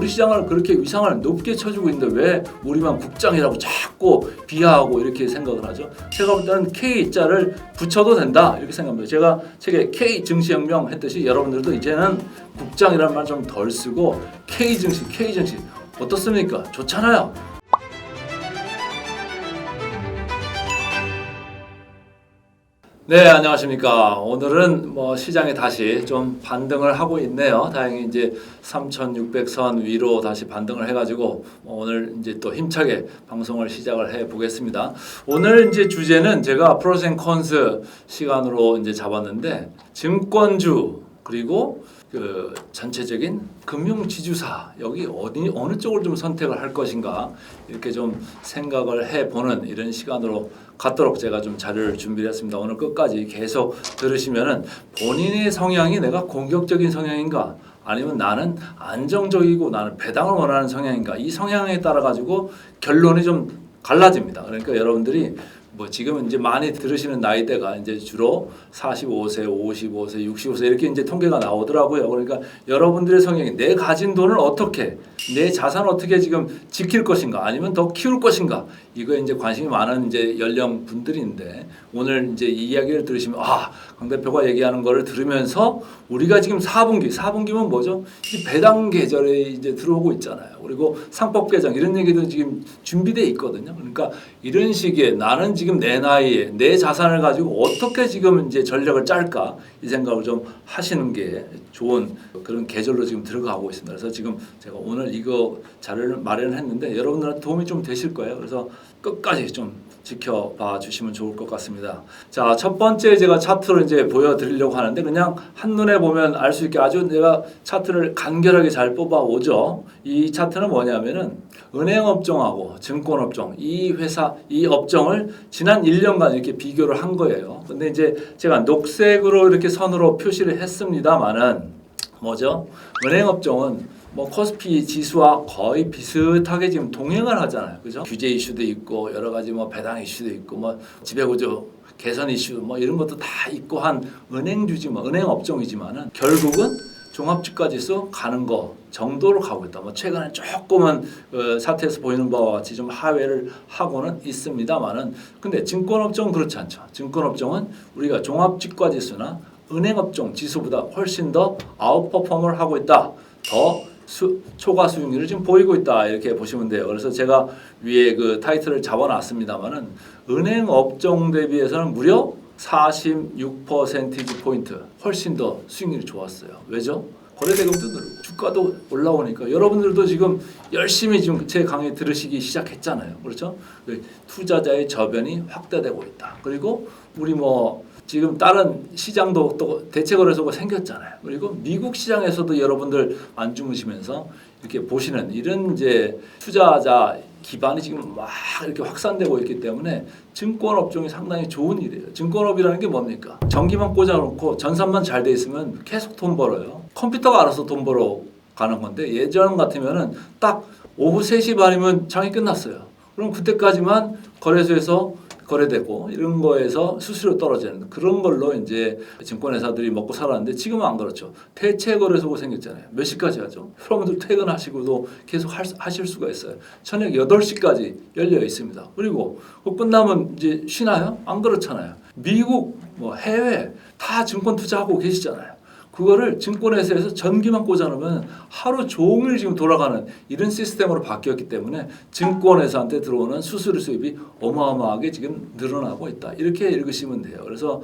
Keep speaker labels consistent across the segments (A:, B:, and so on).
A: 우리 시장을 그렇게 위상을 높게 쳐주고 있는데 왜 우리만 국장이라고 자꾸 비하하고 이렇게 생각을 하죠? 제가 볼 때는 K자를 붙여도 된다 이렇게 생각합니다. 제가 책에 K 증시혁명 했듯이 여러분들도 이제는 국장이라는 말 좀 덜 쓰고 K 증시 어떻습니까? 좋잖아요. 네, 안녕하십니까. 오늘은 시장이 다시 좀 반등을 하고 있네요. 다행히 이제 3,600선 위로 다시 반등을 해가지고 오늘 이제 또 힘차게 방송을 시작을 해 보겠습니다. 오늘 이제 주제는 제가 프로스 앤 컨스 시간으로 이제 잡았는데 증권주 그리고 그 전체적인 금융 지주사 여기 어느 쪽을 좀 선택을 할 것인가 이렇게 좀 생각을 해보는 이런 시간으로 갖도록 제가 좀 자료를 준비했습니다. 오늘 끝까지 계속 들으시면은 본인의 성향이 내가 공격적인 성향인가 아니면 나는 안정적이고 나는 배당을 원하는 성향인가 이 성향에 따라 가지고 결론이 좀 갈라집니다. 그러니까 여러분들이 지금 이제 많이 들으시는 나이대가 이제 주로 45세, 55세, 65세 이렇게 이제 통계가 나오더라고요. 그러니까 여러분들의 성향이 내 가진 돈을 어떻게, 내 자산을 어떻게 지금 지킬 것인가, 아니면 더 키울 것인가, 이거에 이제 관심이 많은 이제 연령 분들인데 오늘 이제 이 이야기를 들으시면 강 대표가 얘기하는 거를 들으면서 우리가 지금 4분기면 뭐죠? 이 배당 계절에 이제 들어오고 있잖아요. 그리고 상법 개정 이런 얘기도 지금 준비돼 있거든요. 그러니까 이런 시기에 나는 지금 내 나이에 내 자산을 가지고 어떻게 지금 이제 전략을 짤까 이 생각을 좀 하시는 게 좋은 그런 계절로 지금 들어가고 있습니다. 그래서 지금 제가 오늘 이거 자료를 마련했는데 여러분들한테 도움이 좀 되실 거예요. 그래서 끝까지 좀 지켜봐 주시면 좋을 것 같습니다. 자, 첫 번째 제가 차트를 이제 보여드리려고 하는데 그냥 한눈에 보면 알 수 있게 아주 내가 차트를 간결하게 잘 뽑아오죠. 이 차트는 뭐냐면은 은행업종하고 증권업종 이 회사 이 업종을 지난 1년간 이렇게 비교를 한 거예요. 근데 이제 제가 녹색으로 이렇게 선으로 표시를 했습니다만은 뭐죠? 은행업종은 코스피 지수와 거의 비슷하게 지금 동행을 하잖아요. 그죠? 규제 이슈도 있고 여러 가지 배당 이슈도 있고 지배구조 개선 이슈 이런 것도 다 있고 한 은행 업종이지만은 결국은 종합주가지수 가는 거 정도로 가고 있다. 최근에 조금은 사태에서 보이는 바와 같이 좀 하회를 하고는 있습니다만은 근데 증권업종은 그렇지 않죠. 증권업종은 우리가 종합주가지수나 은행업종 지수보다 훨씬 더 아웃퍼폼을 하고 있다. 더 초과 수익률을 지금 보이고 있다 이렇게 보시면 돼요. 그래서 제가 위에 그 타이틀을 잡아놨습니다만은 은행 업종 대비해서는 무려 46% 포인트 훨씬 더 수익률이 좋았어요. 왜죠? 거래대금도 늘고 주가도 올라오니까 여러분들도 지금 열심히 지금 제 강의 들으시기 시작했잖아요. 그렇죠? 투자자의 저변이 확대되고 있다. 그리고 우리 지금 다른 시장도 또 대체거래소가 생겼잖아요. 그리고 미국 시장에서도 여러분들 안 주무시면서 이렇게 보시는 이런 이제 투자자 기반이 지금 막 이렇게 확산되고 있기 때문에 증권 업종이 상당히 좋은 일이에요. 증권업이라는 게 뭡니까? 전기만 꽂아놓고 전산만 잘 돼 있으면 계속 돈 벌어요. 컴퓨터가 알아서 돈 벌어 가는 건데 예전 같으면은 딱 오후 3시 반이면 장이 끝났어요. 그럼 그때까지만 거래소에서 거래되고 이런 거에서 수수료 떨어지는 그런 걸로 이제 증권회사들이 먹고 살았는데 지금은 안 그렇죠. 대체 거래소가 생겼잖아요. 몇 시까지 하죠? 여러분들 퇴근하시고도 계속 하실 수가 있어요. 저녁 8시까지 열려 있습니다. 그리고 그 끝나면 이제 쉬나요? 안 그렇잖아요. 미국 해외 다 증권 투자하고 계시잖아요. 그거를 증권회사에서 전기만 꽂아놓으면 하루 종일 지금 돌아가는 이런 시스템으로 바뀌었기 때문에 증권회사한테 들어오는 수수료 수입이 어마어마하게 지금 늘어나고 있다. 이렇게 읽으시면 돼요. 그래서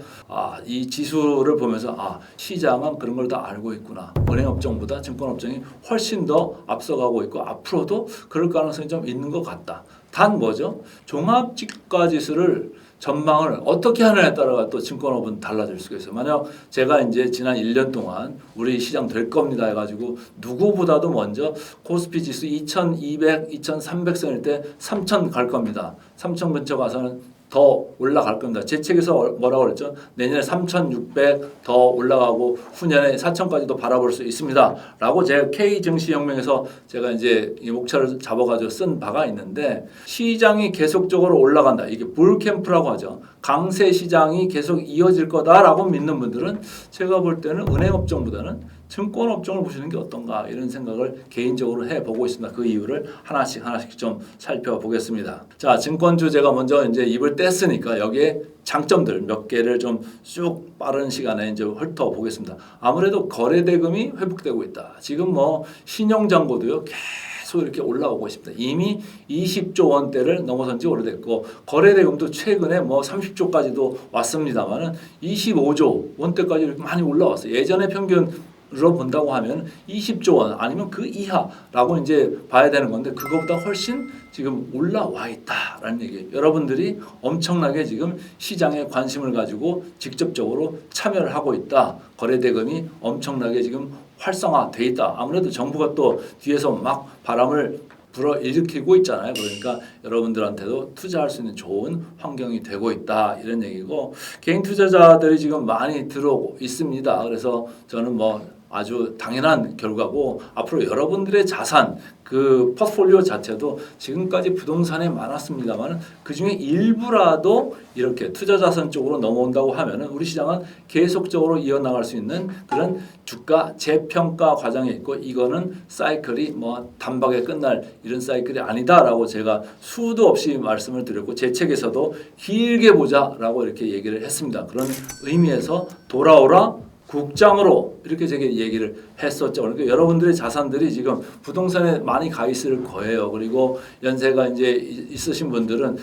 A: 이 지수를 보면서 시장은 그런 걸 다 알고 있구나. 은행업종보다 증권업종이 훨씬 더 앞서가고 있고 앞으로도 그럴 가능성이 좀 있는 것 같다. 단 뭐죠? 종합주가지수를 전망을 어떻게 하느냐에 따라 또 증권업은 달라질 수가 있어요. 만약 제가 이제 지난 1년 동안 우리 시장 될 겁니다 해가지고 누구보다도 먼저 코스피 지수 2200, 2300선일 때 3000 갈 겁니다. 3000 근처 가서는 더 올라갈 겁니다. 제 책에서 뭐라고 그랬죠? 내년에 3,600 더 올라가고 후년에 4,000까지도 바라볼 수 있습니다. 라고 제가 K 증시혁명에서 제가 이제 이 목차를 잡아가지고 쓴 바가 있는데 시장이 계속적으로 올라간다. 이게 불캠프라고 하죠. 강세 시장이 계속 이어질 거다라고 믿는 분들은 제가 볼 때는 은행업종보다는 증권 업종을 보시는 게 어떤가 이런 생각을 개인적으로 해보고 있습니다. 그 이유를 하나씩 좀 살펴보겠습니다. 자, 증권주 제가 먼저 이제 입을 뗐으니까 여기에 장점들 몇 개를 좀 쭉 빠른 시간에 이제 훑어보겠습니다. 아무래도 거래대금이 회복되고 있다. 지금 뭐 신용잔고도요 계속 이렇게 올라오고 있습니다. 이미 20조 원대를 넘어선 지 오래됐고 거래대금도 최근에 뭐 30조까지도 왔습니다만은 25조 원대까지 이렇게 많이 올라왔어요. 예전에 평균으로 본다고 하면 20조 원 아니면 그 이하라고 이제 봐야 되는 건데 그거보다 훨씬 지금 올라와 있다라는 얘기예요. 여러분들이 엄청나게 지금 시장에 관심을 가지고 직접적으로 참여를 하고 있다. 거래대금이 엄청나게 지금 활성화돼 있다. 아무래도 정부가 또 뒤에서 막 바람을 불어일으키고 있잖아요. 그러니까 여러분들한테도 투자할 수 있는 좋은 환경이 되고 있다. 이런 얘기고 개인 투자자들이 지금 많이 들어오고 있습니다. 그래서 저는 뭐 아주 당연한 결과고 앞으로 여러분들의 자산 그 포트폴리오 자체도 지금까지 부동산에 많았습니다만 그 중에 일부라도 이렇게 투자 자산 쪽으로 넘어온다고 하면은 우리 시장은 계속적으로 이어나갈 수 있는 그런 주가 재평가 과정에 있고 이거는 사이클이 뭐 단박에 끝날 이런 사이클이 아니다라고 제가 수도 없이 말씀을 드렸고 제 책에서도 길게 보자라고 이렇게 얘기를 했습니다. 그런 의미에서 돌아오라 국장으로 이렇게 제가 얘기를 했었죠. 그러니까 여러분들의 자산들이 지금 부동산에 많이 가 있을 거예요. 그리고 연세가 이제 있으신 분들은 야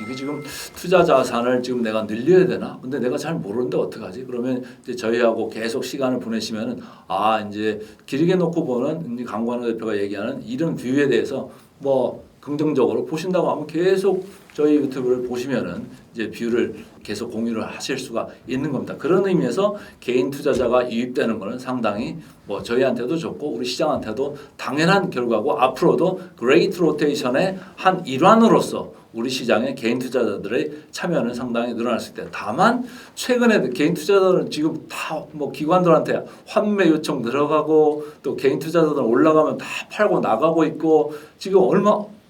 A: 이게 지금 투자 자산을 지금 내가 늘려야 되나? 근데 내가 잘 모르는데 어떡하지? 그러면 이제 저희하고 계속 시간을 보내시면은 아 이제 길게 놓고 보는 강관우 대표가 얘기하는 이런 뷰에 대해서 뭐 긍정적으로 보신다고 하면 계속 저희 유튜브를 보시면은 이제 뷰를 계속 공유를 하실 수가 있는 겁니다. 그런 의미에서 개인 투자자가 유입되는 것은 상당히 뭐 저희한테도 좋고 우리 시장한테도 당연한 결과고 앞으로도 그레이트 로테이션의 한 일환으로서 우리 시장의 개인 투자자들의 참여는 상당히 늘어날 수 있다. 다만 최근에 개인 투자자들은 지금 다 뭐 기관들한테 환매 요청 들어가고 또 개인 투자자들 올라가면 다 팔고 나가고 있고 지금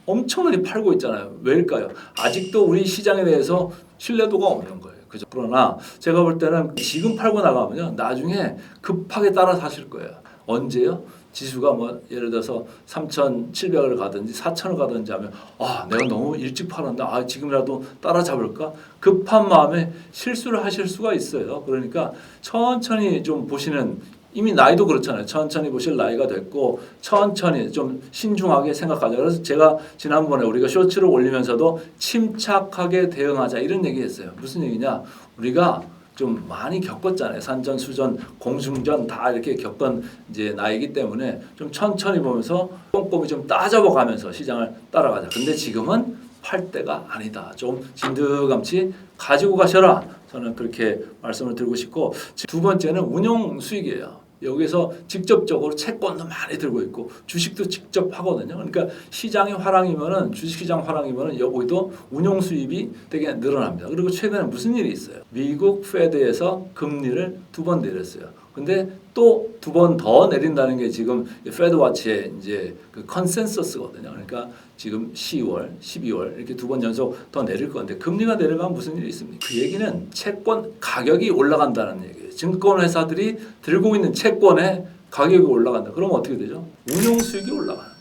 A: 엄청나게 팔고 있잖아요. 왜일까요? 아직도 우리 시장에 대해서 신뢰도가 없는 거예요. 그죠? 그러나 제가 볼 때는 지금 팔고 나가면요. 나중에 급하게 따라 사실 거예요. 언제요? 지수가 뭐 예를 들어서 3,700을 가든지 4,000을 가든지 하면 아 내가 너무 일찍 팔았는데 아 지금이라도 따라잡을까? 급한 마음에 실수를 하실 수가 있어요. 그러니까 천천히 좀 보시는 이미 나이도 그렇잖아요. 천천히 보실 나이가 됐고 천천히 좀 신중하게 생각하자. 그래서 제가 지난번에 우리가 쇼츠를 올리면서도 침착하게 대응하자 이런 얘기했어요. 무슨 얘기냐? 우리가 좀 많이 겪었잖아요. 산전수전, 공중전 다 이렇게 겪은 이제 나이기 때문에 좀 천천히 보면서 꼼꼼히 좀 따져봐 가면서 시장을 따라가자. 근데 지금은 팔 때가 아니다. 좀 진득감치 가지고 가셔라. 저는 그렇게 말씀을 드리고 싶고 두 번째는 운용 수익이에요. 여기서 직접적으로 채권도 많이 들고 있고 주식도 직접 하거든요. 그러니까 시장이 화랑이면은 주식시장 화랑이면은 여기도 운용 수입이 되게 늘어납니다. 그리고 최근에 무슨 일이 있어요? 미국 페드에서 금리를 2번 내렸어요. 근데 또 2번 더 내린다는 게 지금 페드와치의 이제 그 컨센서스거든요. 그러니까 지금 10월, 12월 이렇게 2번 연속 더 내릴 건데 금리가 내려가면 무슨 일이 있습니까? 그 얘기는 채권 가격이 올라간다는 얘기예요. 증권회사들이 들고 있는 채권의 가격이 올라간다. 그러면 어떻게 되죠? 운용 수익이 올라가는 거예요.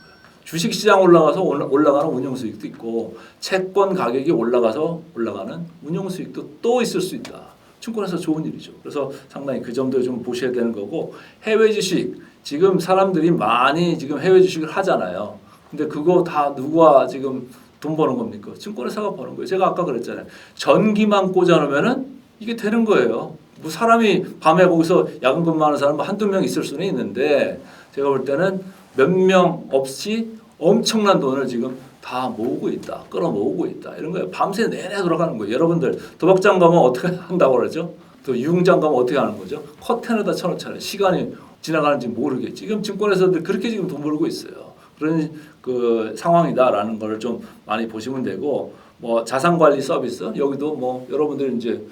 A: 주식시장 올라가서 올라가는 운용 수익도 있고 채권 가격이 올라가서 올라가는 운용 수익도 또 있을 수 있다. 증권에서 좋은 일이죠. 그래서 상당히 그 점도 좀 보셔야 되는 거고 해외 주식 지금 사람들이 많이 지금 해외 주식을 하잖아요. 근데 그거 다 누가 지금 돈 버는 겁니까? 증권회사가 버는 거예요. 제가 아까 그랬잖아요. 전기만 꽂아놓으면은 이게 되는 거예요. 뭐 사람이 밤에 거기서 야근 근무하는 사람 한두 명 있을 수는 있는데 제가 볼 때는 몇 명 없이 엄청난 돈을 지금 다 모으고 있다. 끌어모으고 있다. 이런 거예요. 밤새 내내 돌아가는 거예요. 여러분들 도박장 가면 어떻게 한다고 그러죠? 또 유흥장 가면 어떻게 하는 거죠? 커튼에다 쳐놓잖아요. 시간이 지나가는지 모르게. 지금 증권회사들 그렇게 지금 돈 벌고 있어요. 그런 그 상황이다라는 걸 좀 많이 보시면 되고 뭐 자산관리 서비스 여기도 뭐 여러분들 이제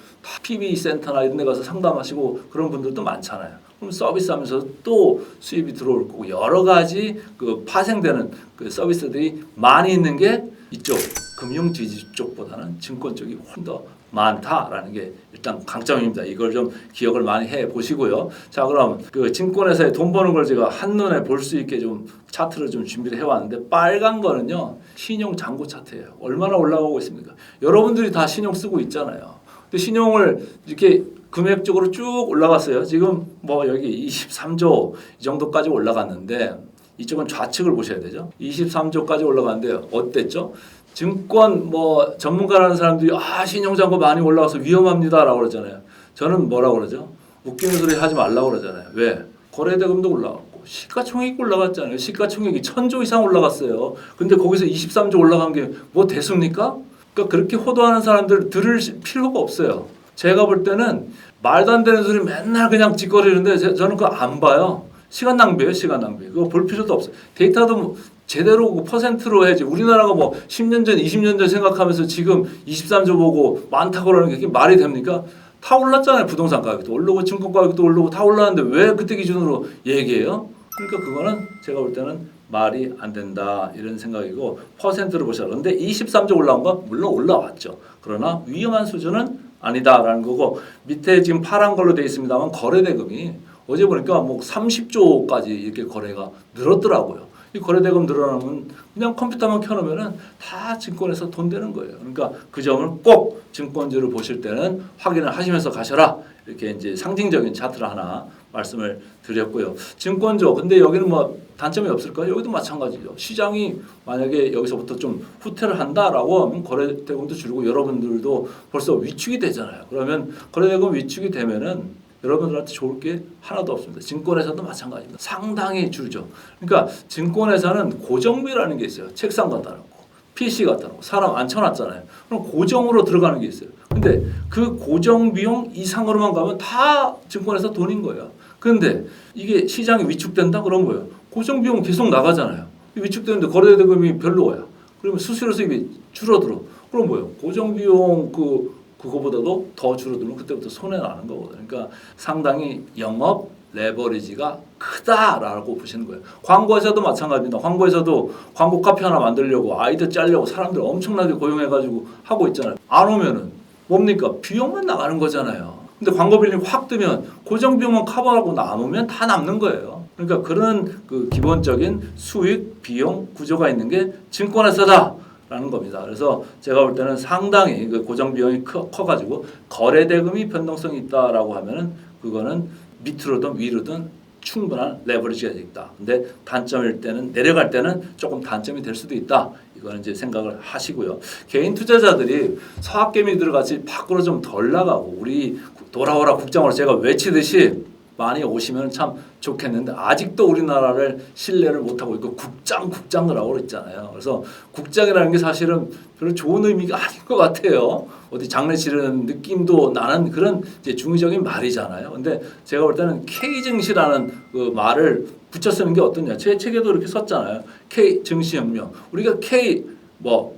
A: PB 센터나 이런 데 가서 상담하시고 그런 분들도 많잖아요. 그럼 서비스하면서 또 수입이 들어올 거고 여러 가지 그 파생되는 그 서비스들이 많이 있는 게 이쪽 금융지주 쪽보다는 증권 쪽이 훨씬 더 많다라는 게 일단 강점입니다. 이걸 좀 기억을 많이 해 보시고요. 자, 그럼 그 증권회사에 돈 버는 걸 제가 한눈에 볼 수 있게 좀 차트를 좀 준비를 해왔는데, 빨간 거는요 신용 잔고 차트예요. 얼마나 올라가고 있습니까? 여러분들이 다 신용 쓰고 있잖아요. 근데 신용을 이렇게 금액적으로 쭉 올라갔어요. 지금 뭐 여기 23조 이 정도까지 올라갔는데, 이쪽은 좌측을 보셔야 되죠. 23조까지 올라갔는데 어땠죠? 증권 뭐 전문가라는 사람들이 신용잔고 많이 올라가서 위험합니다라고 그러잖아요. 저는 뭐라고 그러죠? 웃기는 소리 하지 말라고 그러잖아요. 왜? 거래대금도 올라갔고 시가총액이 올라갔잖아요. 시가총액이 1000조 이상 올라갔어요. 근데 거기서 23조 올라간 게 뭐 대수입니까? 그러니까 그렇게 호도하는 사람들 들을 필요가 없어요. 제가 볼 때는 말도 안 되는 소리 맨날 그냥 짓거리는데 저는 그거 안 봐요. 시간 낭비예요, 시간 낭비. 그거 볼 필요도 없어요. 데이터도 뭐 제대로 퍼센트로 해야지. 우리나라가 뭐 10년 전, 20년 전 생각하면서 지금 23조 보고 많다고 그러는 게 말이 됩니까? 다 올랐잖아요. 부동산 가격도 오르고 증권 가격도 오르고 다 올랐는데 왜 그때 기준으로 얘기해요? 그러니까 그거는 제가 볼 때는 말이 안 된다 이런 생각이고, 퍼센트로 보셔라. 그런데 23조 올라온 건 물론 올라왔죠. 그러나 위험한 수준은 아니다라는 거고, 밑에 지금 파란 걸로 되어 있습니다만 거래대금이 어제 보니까 뭐 30조까지 이렇게 거래가 늘었더라고요. 이 거래대금 늘어나면 그냥 컴퓨터만 켜놓으면은 다 증권에서 돈 되는 거예요. 그러니까 그 점을 꼭 증권주를 보실 때는 확인을 하시면서 가셔라. 이렇게 이제 상징적인 차트를 하나 말씀을 드렸고요. 증권주, 근데 여기는 뭐 단점이 없을까요? 여기도 마찬가지죠. 시장이 만약에 여기서부터 좀 후퇴를 한다라고 하면 거래대금도 줄고 여러분들도 벌써 위축이 되잖아요. 그러면 거래대금 위축이 되면은 여러분들한테 좋을 게 하나도 없습니다. 증권회사도 마찬가지입니다. 상당히 줄죠. 그러니까 증권회사는 고정비라는 게 있어요. 책상 갖다 놓고 PC 갖다 놓고 사람 앉혀놨잖아요. 그럼 고정으로 들어가는 게 있어요. 근데 그 고정 비용 이상으로만 가면 다 증권회사 돈인 거예요. 그런데 이게 시장이 위축된다 그런 거예요. 고정 비용 계속 나가잖아요. 위축되는데 거래대금이 별로야. 그러면 수수료 수입이 줄어들어. 그럼 뭐예요? 고정 비용 그거보다도 더 줄어들면 그때부터 손해 나는 거거든요. 그러니까 상당히 영업 레버리지가 크다라고 보시는 거예요. 광고회사도 마찬가지입니다. 광고회사도 광고 카페 하나 만들려고 아이들 짜려고 사람들 엄청나게 고용해가지고 하고 있잖아요. 안 오면은 뭡니까? 비용만 나가는 거잖아요. 근데 광고 빌림 확 뜨면 고정 비용만 커버하고 남으면 다 남는 거예요. 그러니까 그런 그 기본적인 수익 비용 구조가 있는 게 증권회사다. 라는 겁니다. 그래서 제가 볼 때는 상당히 그 고정 비용이 커가지고 거래대금이 변동성이 있다라고 하면은 그거는 밑으로든 위로든 충분한 레버리지가 있다. 근데 단점일 때는 내려갈 때는 조금 단점이 될 수도 있다. 이거는 이제 생각을 하시고요. 개인 투자자들이 서학개미들 같이 밖으로 좀 덜 나가고 우리 돌아오라 국장으로 제가 외치듯이 많이 오시면 참 좋겠는데 아직도 우리나라를 신뢰를 못하고 있고 국장을 하고 있잖아요. 그래서 국장이라는 게 사실은 별로 좋은 의미가 아닌 것 같아요. 어디 장례 치르는 느낌도 나는 그런 이제 중의적인 말이잖아요. 근데 제가 볼 때는 K증시라는 그 말을 붙여 쓰는 게 어떠냐. 제 책에도 이렇게 썼잖아요. K증시혁명. 우리가 K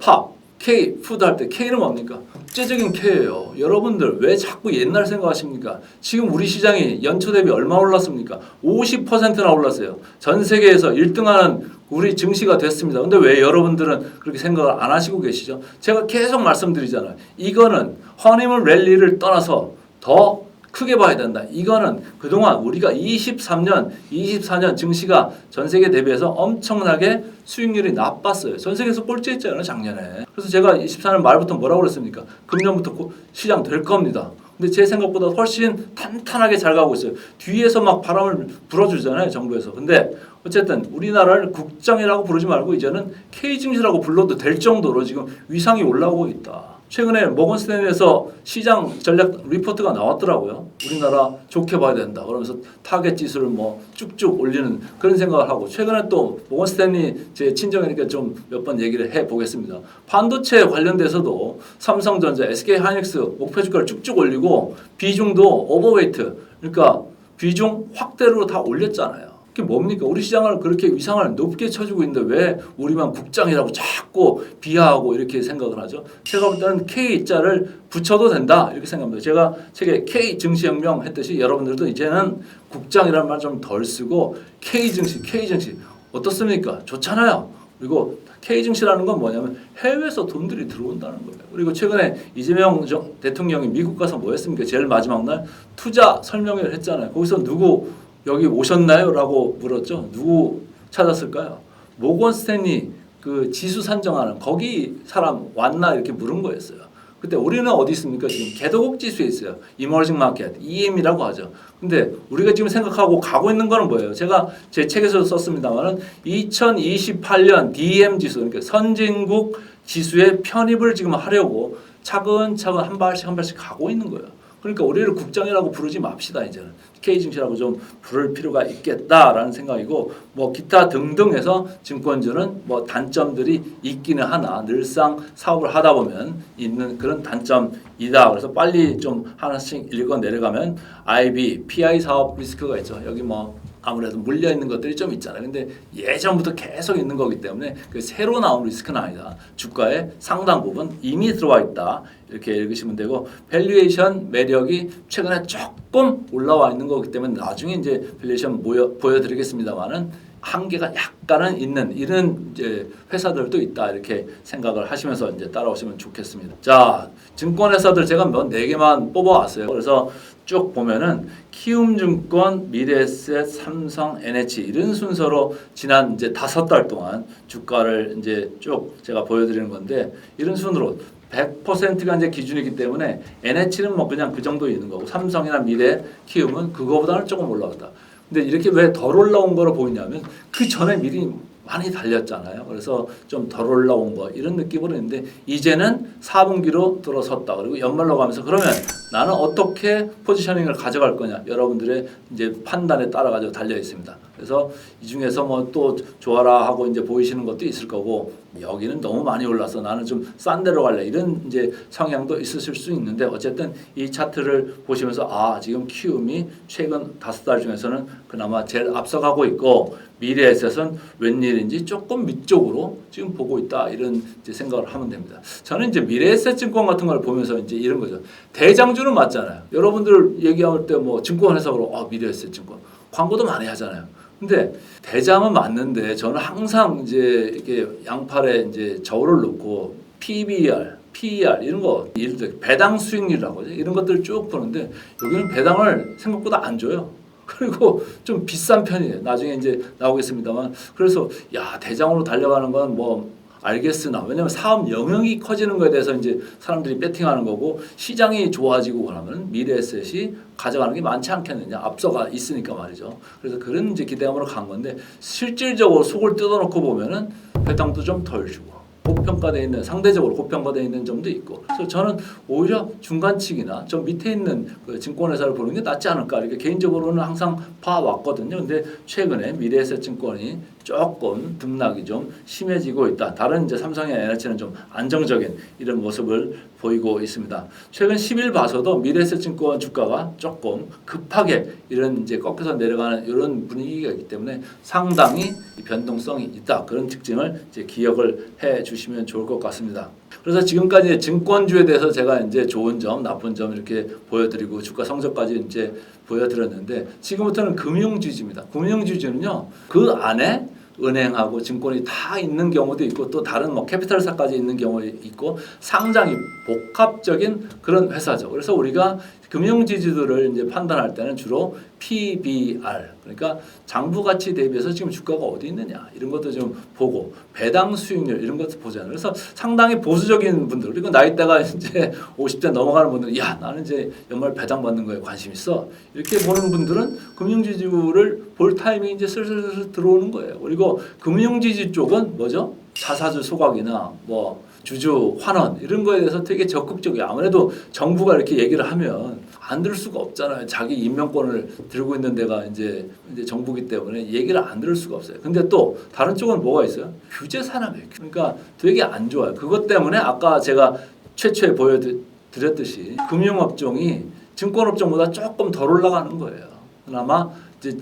A: 팝 K 푸드 할 때 K는 뭡니까? 국제적인 K예요. 여러분들 왜 자꾸 옛날 생각하십니까? 지금 우리 시장이 연초 대비 얼마 올랐습니까? 50%나 올랐어요. 전 세계에서 1등하는 우리 증시가 됐습니다. 근데 왜 여러분들은 그렇게 생각을 안 하시고 계시죠? 제가 계속 말씀드리잖아요. 이거는 허니문 랠리를 떠나서 더 크게 봐야 된다. 이거는 그동안 우리가 23년, 24년 증시가 전 세계 대비해서 엄청나게 수익률이 나빴어요. 전 세계에서 꼴찌했잖아요, 작년에. 그래서 제가 24년 말부터 뭐라고 그랬습니까? 금년부터 시장 될 겁니다. 근데 제 생각보다 훨씬 탄탄하게 잘 가고 있어요. 뒤에서 막 바람을 불어주잖아요, 정부에서. 근데 어쨌든 우리나라를 국장이라고 부르지 말고 이제는 K증시라고 불러도 될 정도로 지금 위상이 올라오고 있다. 최근에 모건 스탠리에서 시장 전략 리포트가 나왔더라고요. 우리나라 좋게 봐야 된다. 그러면서 타겟 지수를 뭐 쭉쭉 올리는 그런 생각을 하고, 최근에 또 모건 스탠리 제 친정이니까 좀 몇 번 얘기를 해 보겠습니다. 반도체 관련돼서도 삼성전자, SK하이닉스 목표 주가를 쭉쭉 올리고 비중도 오버웨이트, 그러니까 비중 확대로 다 올렸잖아요. 그게 뭡니까? 우리 시장을 그렇게 위상을 높게 쳐주고 있는데 왜 우리만 국장이라고 자꾸 비하하고 이렇게 생각을 하죠? 제가 볼 때는 K자를 붙여도 된다 이렇게 생각합니다. 제가 책에 K증시혁명 했듯이 여러분들도 이제는 국장이라는 말 좀 덜 쓰고 K증시 어떻습니까? 좋잖아요. 그리고 K증시라는 건 뭐냐면 해외에서 돈들이 들어온다는 거예요. 그리고 최근에 이재명 대통령이 미국 가서 뭐 했습니까? 제일 마지막 날 투자 설명회를 했잖아요. 거기서 누구 여기 오셨나요? 라고 물었죠. 누구 찾았을까요? 모건 스탠리 그 지수 산정하는 거기 사람 왔나 이렇게 물은 거였어요. 그때 우리는 어디 있습니까? 지금 개도국 지수에 있어요. Emerging Market, EM이라고 하죠. 근데 우리가 지금 생각하고 가고 있는 거는 뭐예요? 제가 제 책에서 썼습니다만은 2028년 DM 지수, 그러니까 선진국 지수의 편입을 지금 하려고 차근차근 한 발씩 가고 있는 거예요. 그러니까 우리를 국장이라고 부르지 맙시다. 이제는 K증시라고 좀 부를 필요가 있겠다라는 생각이고, 뭐 기타 등등해서 증권주는 뭐 단점들이 있기는 하나 늘상 사업을 하다 보면 있는 그런 단점이다. 그래서 빨리 좀 하나씩 읽어 내려가면 IB, PI 사업 리스크가 있죠. 여기 뭐 아무래도 물려 있는 것들이 좀 있잖아요. 근데 예전부터 계속 있는 거기 때문에 그 새로 나온 리스크는 아니다. 주가의 상당 부분 이미 들어와 있다. 이렇게 읽으시면 되고, 밸류에이션 매력이 최근에 조금 올라와 있는 거기 때문에 나중에 이제 밸류에이션 보여드리겠습니다만은 한계가 약간은 있는 이런 이제 회사들도 있다. 이렇게 생각을 하시면서 이제 따라오시면 좋겠습니다. 자, 증권회사들 제가 몇 4개만 뽑아왔어요. 그래서 쭉 보면은 키움증권, 미래에셋, 삼성, NH 이런 순서로 지난 이제 5달 동안 주가를 이제 쭉 제가 보여드리는 건데, 이런 순으로 100%가 이제 기준이기 때문에 NH는 뭐 그냥 그 정도 있는 거고, 삼성이나 미래, 키움은 그거보다는 조금 올라갔다. 근데 이렇게 왜 덜 올라온 거로 보이냐면 그 전에 미리 많이 달렸잖아요. 그래서 좀 덜 올라온 거 이런 느낌으로 있는데, 이제는 4분기로 들어섰다. 그리고 연말로 가면서 그러면 나는 어떻게 포지셔닝을 가져갈 거냐, 여러분들의 이제 판단에 따라 가지고 달려 있습니다. 그래서 이 중에서 뭐 또 좋아라 하고 이제 보이시는 것도 있을 거고, 여기는 너무 많이 올라서 나는 좀 싼 데로 갈래 이런 이제 성향도 있으실 수 있는데, 어쨌든 이 차트를 보시면서 아, 지금 키움이 최근 5달 중에서는 그나마 제일 앞서가고 있고, 미래에셋은 웬일인지 조금 밑쪽으로 지금 보고 있다, 이런 이제 생각을 하면 됩니다. 저는 이제 미래에셋 증권 같은 걸 보면서 이제 이런 거죠. 대장주는 맞잖아요. 여러분들 얘기할 때 뭐 증권회사로 미래에셋 증권 광고도 많이 하잖아요. 근데 대장은 맞는데 저는 항상 이제 이렇게 양팔에 이제 저울을 놓고 PBR, PER 이런 거, 예를 들어 배당 수익률이라고 하죠. 이런 것들 쭉 보는데 여기는 배당을 생각보다 안 줘요. 그리고 좀 비싼 편이에요. 나중에 이제 나오겠습니다만. 그래서 야, 대장으로 달려가는 건 뭐 알겠으나, 왜냐면 사업 영역이 커지는 거에 대해서 이제 사람들이 배팅하는 거고, 시장이 좋아지고 그러면 미래에셋이 가져가는 게 많지 않겠느냐, 앞서가 있으니까 말이죠. 그래서 그런 이제 기대감으로 간 건데, 실질적으로 속을 뜯어놓고 보면은 배당도 좀 덜 주고, 고평가되어 있는, 상대적으로 고평가되어 있는 점도 있고, 그래서 저는 오히려 중간층이나 좀 밑에 있는 그 증권회사를 보는 게 낫지 않을까, 이렇게 개인적으로는 항상 봐왔거든요. 근데 최근에 미래에셋 증권이 조금 등락이 좀 심해지고 있다. 다른 이제 삼성이나 NH는 좀 안정적인 이런 모습을 보이고 있습니다. 최근 10일 봐서도 미래에셋 증권 주가가 조금 급하게 이런 이제 꺾여서 내려가는 이런 분위기가 있기 때문에 상당히 변동성이 있다. 그런 특징을 이제 기억을 해 주시면 좋을 것 같습니다. 그래서 지금까지 증권주에 대해서 제가 이제 좋은 점, 나쁜 점 이렇게 보여드리고 주가 성적까지 이제 보여드렸는데, 지금부터는 금융주주입니다. 금융주주는요, 그 안에 은행하고 증권이 다 있는 경우도 있고, 또 다른 뭐 캐피탈사까지 있는 경우 있고, 상당히 복합적인 그런 회사죠. 그래서 우리가 금융지주들을 이제 판단할 때는 주로 PBR, 그러니까 장부 가치 대비해서 지금 주가가 어디 있느냐 이런 것도 좀 보고, 배당 수익률 이런 것도 보잖아요. 그래서 상당히 보수적인 분들, 그리고 나이대가 이제 50대 넘어가는 분들, 야, 나는 이제 연말 배당 받는 거에 관심 있어, 이렇게 보는 분들은 금융지주를 볼 타이밍이 이제 슬슬 들어오는 거예요. 그리고 금융지주 쪽은 뭐죠? 자사주 소각이나 뭐 주주 환원 이런 거에 대해서 되게 적극적이에요. 아무래도 정부가 이렇게 얘기를 하면 안 들을 수가 없잖아요. 자기 임명권을 들고 있는 데가 이제 정부기 때문에 얘기를 안 들을 수가 없어요. 근데 또 다른 쪽은 뭐가 있어요? 규제 산업이에요. 그러니까 되게 안 좋아요. 그것 때문에 아까 제가 최초에 보여드렸듯이 금융업종이 증권업종보다 조금 덜 올라가는 거예요. 그나마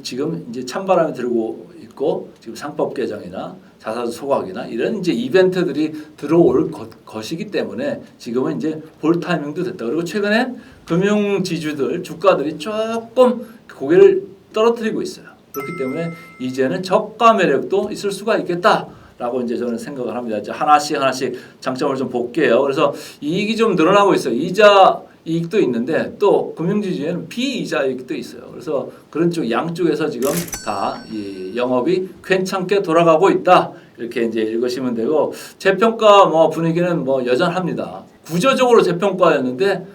A: 지금 이제 찬바람이 들고 있고, 지금 상법 개정이나 자사주 소각이나 이런 이제 이벤트들이 들어올 것이기 때문에 지금은 이제 볼 타이밍도 됐다. 그리고 최근에 금융지주들 주가들이 조금 고개를 떨어뜨리고 있어요. 그렇기 때문에 이제는 저가 매력도 있을 수가 있겠다. 라고 이제 저는 생각을 합니다. 이제 하나씩 장점을 좀 볼게요. 그래서 이익이 좀 늘어나고 있어요. 이자 이익도 있는데 또 금융지주에는 비이자 이익도 있어요. 그래서 그런 쪽 양쪽에서 지금 다 이 영업이 괜찮게 돌아가고 있다. 이렇게 이제 읽으시면 되고 재평가 뭐 분위기는 뭐 여전합니다. 구조적으로 재평가였는데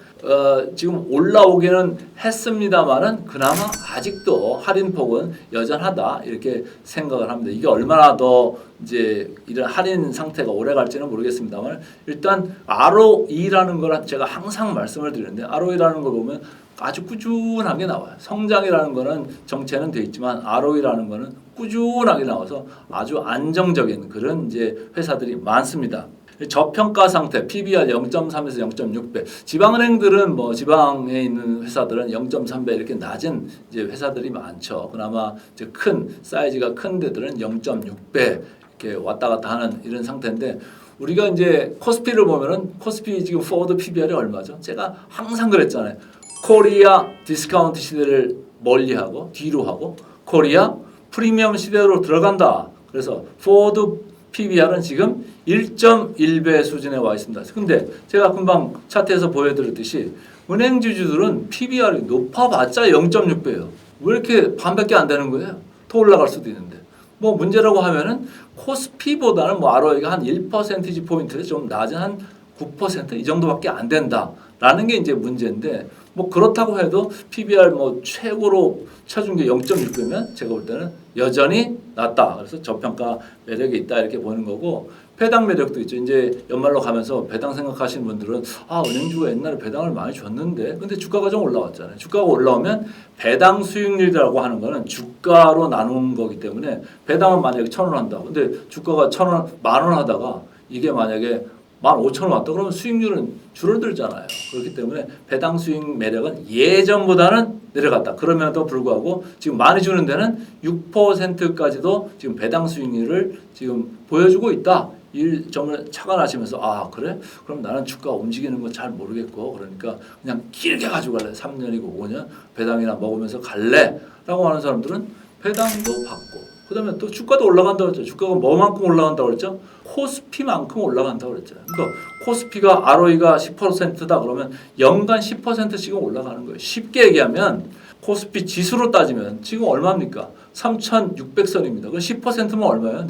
A: 지금 올라오기는 했습니다만은 그나마 아직도 할인폭은 여전하다 이렇게 생각을 합니다. 이게 얼마나 더 이제 이런 할인 상태가 오래 갈지는 모르겠습니다만 일단 ROE라는 걸 제가 항상 말씀을 드리는데 ROE라는 걸 보면 아주 꾸준하게 나와요. 성장이라는 거는 정체는 돼 있지만 ROE라는 거는 꾸준하게 나와서 아주 안정적인 그런 이제 회사들이 많습니다. 저평가 상태 PBR 0.3에서 0.6배. 지방은행들은 뭐 지방에 있는 회사들은 0.3배 이렇게 낮은 이제 회사들이 많죠. 그나마 이제 큰 사이즈가 큰 데들은 0.6배 이렇게 왔다 갔다 하는 이런 상태인데 우리가 이제 코스피를 보면은 코스피 지금 포워드 PBR이 얼마죠? 제가 항상 그랬잖아요. 코리아 디스카운트 시대를 멀리하고 뒤로 하고 코리아 프리미엄 시대로 들어간다. 그래서 포워드 PBR은 지금 1.1배 수준에 와 있습니다. 근데 제가 금방 차트에서 보여드렸듯이 은행주주들은 PBR이 높아봤자 0.6배예요. 왜 이렇게 반밖에 안 되는 거예요? 더 올라갈 수도 있는데. 뭐 문제라고 하면은 코스피보다는 뭐 ROE가 한 1%포인트 포인트 좀 낮은 한 9%이 정도밖에 안 된다라는 게 이제 문제인데 뭐 그렇다고 해도 PBR 뭐 최고로 쳐준 게 0.6배면 제가 볼 때는 여전히 낮다. 그래서 저평가 매력이 있다 이렇게 보는 거고 배당 매력도 있죠. 이제 연말로 가면서 배당 생각하시는 분들은 은행주가 옛날에 배당을 많이 줬는데 근데 주가가 좀 올라왔잖아요. 주가가 올라오면 배당 수익률이라고 하는 거는 주가로 나눈 거기 때문에 배당은 만약에 1,000원 한다. 근데 주가가 1,000원, 10,000원 하다가 이게 만약에 15,000원 왔다 그러면 수익률은 줄어들잖아요. 그렇기 때문에 배당 수익 매력은 예전보다는 내려갔다. 그럼에도 불구하고 지금 많이 주는 데는 6%까지도 지금 배당 수익률을 지금 보여주고 있다. 이 점을 착안하시면서 그래? 그럼 나는 주가 움직이는 거 잘 모르겠고 그러니까 그냥 길게 가지고 갈래. 3년이고 5년 배당이나 먹으면서 갈래. 라고 하는 사람들은 배당도 받고 그 다음에 또 주가도 올라간다고 했죠. 주가가 뭐만큼 올라간다고 그랬죠? 코스피만큼 올라간다고 그랬죠. 그러니까 코스피가 ROE가 10%다 그러면 연간 10%씩은 올라가는 거예요. 쉽게 얘기하면 코스피 지수로 따지면 지금 얼마입니까? 3,600선입니다. 그럼 10%면 얼마예요?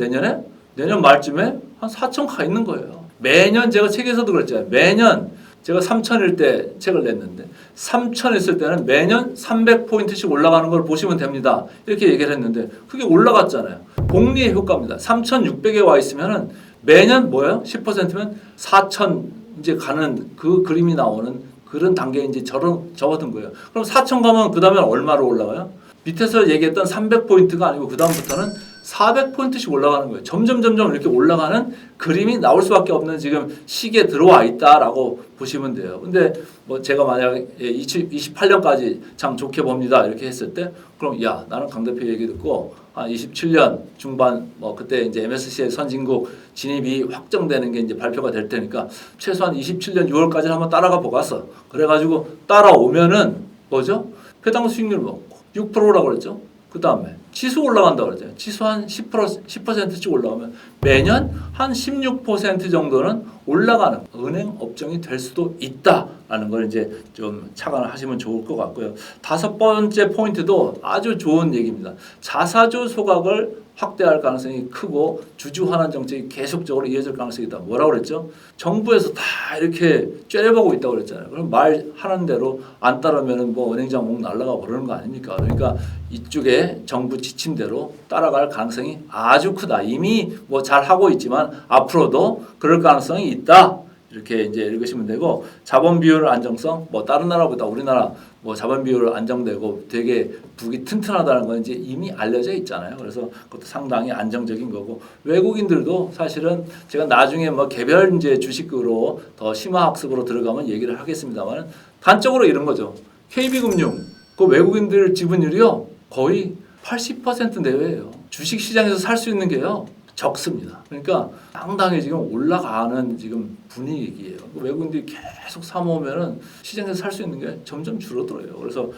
A: 내년 말쯤에 한 4,000 가 있는 거예요. 매년 제가 책에서도 그랬잖아요. 매년 제가 3,000일 때 책을 냈는데 3,000 있을 때는 매년 300포인트씩 올라가는 걸 보시면 됩니다. 이렇게 얘기를 했는데 그게 올라갔잖아요. 복리의 효과입니다. 3,600에 와 있으면은 매년 뭐예요? 10%면 4,000 이제 가는 그 그림이 나오는 그런 단계에 이제 접어든 거예요. 그럼 4,000 가면 그 다음에 얼마로 올라가요? 밑에서 얘기했던 300포인트가 아니고 그 다음부터는 400포인트씩 올라가는 거예요. 점점 이렇게 올라가는 그림이 나올 수밖에 없는 지금 시기에 들어와 있다라고 보시면 돼요. 근데 뭐 제가 만약에 28년까지 참 좋게 봅니다. 이렇게 했을 때 그럼 나는 강 대표 얘기 듣고 한 27년 중반 뭐 그때 이제 MSCI 선진국 진입이 확정되는 게 이제 발표가 될 테니까 최소한 27년 6월까지 한번 따라가 보겠어. 그래가지고 따라오면은 뭐죠? 배당 수익률 뭐 6%라고 그랬죠. 그 다음에 지수 올라간다고 그랬잖아요. 지수 한 10%씩 올라가면 매년 한 16% 정도는 올라가는 은행 업종이 될 수도 있다라는 걸 이제 좀 착안을 하시면 좋을 것 같고요. 5번째 포인트도 아주 좋은 얘기입니다. 자사주 소각을 확대할 가능성이 크고 주주 환원 정책이 계속적으로 이어질 가능성이 있다. 뭐라고 그랬죠? 정부에서 다 이렇게 째려보고 있다고 그랬잖아요. 그럼 말하는 대로 안 따르면은 뭐 은행장 목 날라가고 그러는 거 아닙니까? 그러니까 이쪽에 정부 지침대로 따라갈 가능성이 아주 크다. 이미 뭐 잘 하고 있지만 앞으로도 그럴 가능성이 있다. 이렇게 이제 읽으시면 되고 자본 비율 안정성 뭐 다른 나라보다 우리나라 뭐 자본 비율 안정되고 되게 북이 튼튼하다는 건 이제 이미 알려져 있잖아요. 그래서 그것도 상당히 안정적인 거고 외국인들도 사실은 제가 나중에 뭐 개별 이제 주식으로 더 심화 학습으로 들어가면 얘기를 하겠습니다만 단적으로 이런 거죠. KB금융 그 외국인들 지분율이요 거의 80% 내외예요. 주식 시장에서 살 수 있는 게요. 적습니다. 그러니까 상당히 지금 올라가는 지금 분위기예요. 외국인들이 계속 사모으면은 시장에서 살 수 있는 게 점점 줄어들어요. 그래서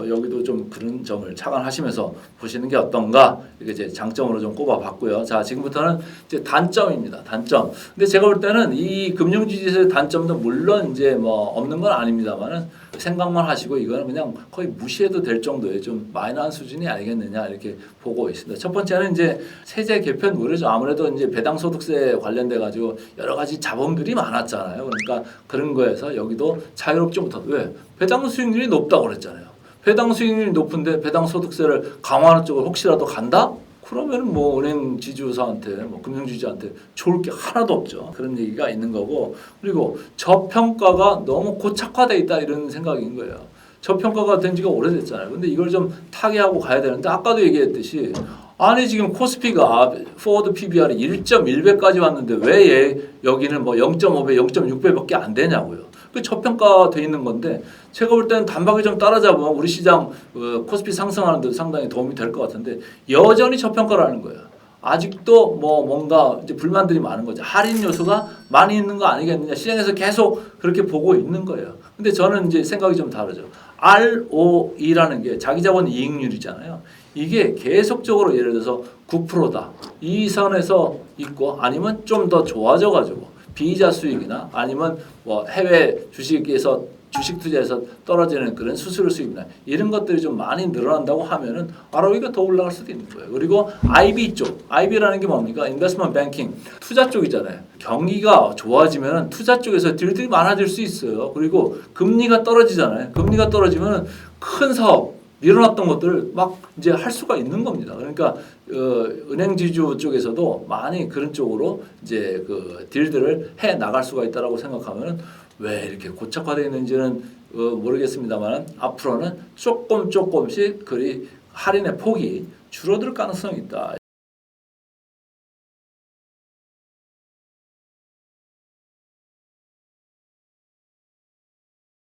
A: 여기도 좀 그런 점을 착안하시면서 보시는 게 어떤가 이렇게 이제 장점으로 좀 꼽아봤고요. 자, 지금부터는 이제 단점입니다. 단점. 근데 제가 볼 때는 이 금융지주의 단점도 물론 이제 뭐 없는 건 아닙니다만은 생각만 하시고 이거는 그냥 거의 무시해도 될 정도의 좀 마이너한 수준이 아니겠느냐 이렇게 보고 있습니다. 첫 번째는 이제 세제 개편 우려죠. 아무래도 이제 배당소득세 관련돼 가지고 여러 가지 자본들이 많았잖아요. 그러니까 그런 거에서 여기도 자유롭지 못하고 왜 배당 수익률이 높다고 그랬잖아요. 배당 수익률이 높은데 배당 소득세를 강화하는 쪽으로 혹시라도 간다? 그러면 뭐 은행 지주사한테 뭐 금융지주한테 좋을 게 하나도 없죠. 그런 얘기가 있는 거고 그리고 저평가가 너무 고착화돼 있다 이런 생각인 거예요. 저평가가 된 지가 오래됐잖아요. 근데 이걸 좀 타개하고 가야 되는데 아까도 얘기했듯이 아니 지금 코스피가 포워드 PBR이 1.1배까지 왔는데 왜 여기는 뭐 0.5배, 0.6배밖에 안 되냐고요. 그 저평가돼 있는 건데 제가 볼 때는 단박에 좀 따라잡으면 우리 시장 코스피 상승하는 데 상당히 도움이 될 것 같은데 여전히 저평가라는 거예요. 아직도 뭐 뭔가 이제 불만들이 많은 거죠. 할인 요소가 많이 있는 거 아니겠느냐. 시장에서 계속 그렇게 보고 있는 거예요. 근데 저는 이제 생각이 좀 다르죠. ROE라는 게 자기자본 이익률이잖아요. 이게 계속적으로 예를 들어서 9%다. 이 선에서 있고 아니면 좀 더 좋아져 가지고 비이자 수익이나 아니면 뭐 해외 주식에서 주식 투자에서 떨어지는 그런 수수료 수익이나 이런 것들이 좀 많이 늘어난다고 하면은 ROE가 더 올라갈 수도 있는 거예요. 그리고 IB 쪽, IB라는 게 뭡니까? 인베스트먼트 뱅킹, 투자 쪽이잖아요. 경기가 좋아지면은 투자 쪽에서 딜들이 많아질 수 있어요. 그리고 금리가 떨어지잖아요. 금리가 떨어지면은 큰 사업 밀어놨던 것들을 막 이제 할 수가 있는 겁니다. 그러니까 은행 지주 쪽에서도 많이 그런 쪽으로 이제 그 딜들을 해 나갈 수가 있다라고 생각하면 왜 이렇게 고착화되어 있는지는 모르겠습니다만 앞으로는 조금씩 그리 할인의 폭이 줄어들 가능성이 있다.